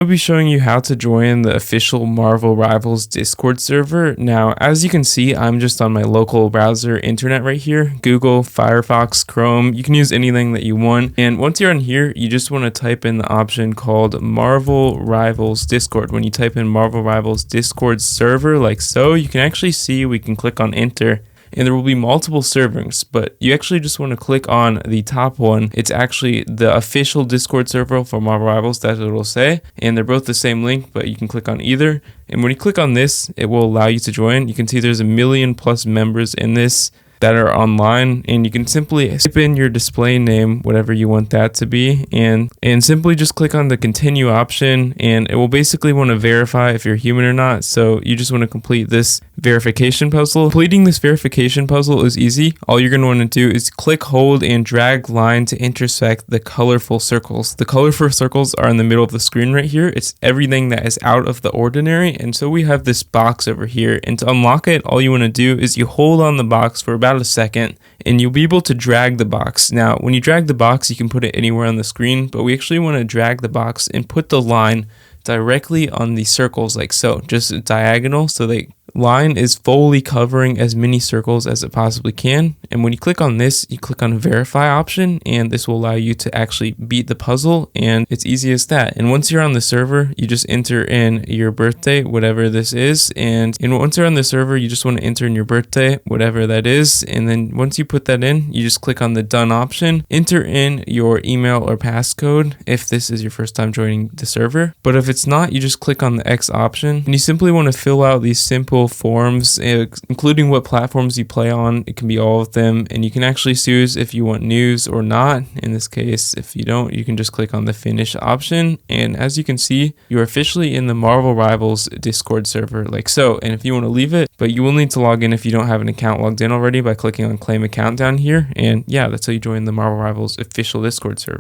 I'll be showing you how to join the official Marvel Rivals Discord server. Now, as you can see, I'm just on my local browser internet right here, Google, Firefox, Chrome. You can use anything that you want. And once you're on here, you just want to type in the option called Marvel Rivals Discord. When you type in Marvel Rivals Discord server like so, you can actually see we can click on enter. And there will be multiple servers, but you actually just want to click on the top one. It's actually the official Discord server for Marvel Rivals, that's what it'll say. And they're both the same link, but you can click on either. And when you click on this, it will allow you to join. You can see there's 1 million+ members in this that are online, and you can simply type in your display name, whatever you want that to be, and simply just click on the continue option, and it will basically want to verify if you're human or not. So you just want to complete this verification puzzle. Completing this verification puzzle is easy. All you're going to want to do is click, hold, and drag line to intersect the colorful circles. The colorful circles are in the middle of the screen right here. It's everything that is out of the ordinary, and so we have this box over here, and to unlock it, all you want to do is you hold on the box for about a second and you'll be able to drag the box. Now, when you drag the box, you can put it anywhere on the screen, but we actually want to drag the box and put the line directly on the circles like so, just diagonal, so the line is fully covering as many circles as it possibly can. And when you click on this, you click on verify option, and this will allow you to actually beat the puzzle, and it's easy as that. And once you're on the server, you just enter in your birthday, whatever this is, and once you're on the server, you just want to enter in your birthday, whatever that is, and then once you put that in, you just click on the done option, enter in your email or passcode if this is your first time joining the server. But if it's not, you just click on the X option, and you simply want to fill out these simple forms, including what platforms you play on. It can be all of them, and you can actually choose if you want news or not. In this case, if you don't, you can just click on the finish option, and as you can see, you're officially in the Marvel Rivals Discord server like so. And if you want to leave it, but you will need to log in if you don't have an account logged in already by clicking on claim account down here. And yeah, that's how you join the Marvel Rivals official Discord server.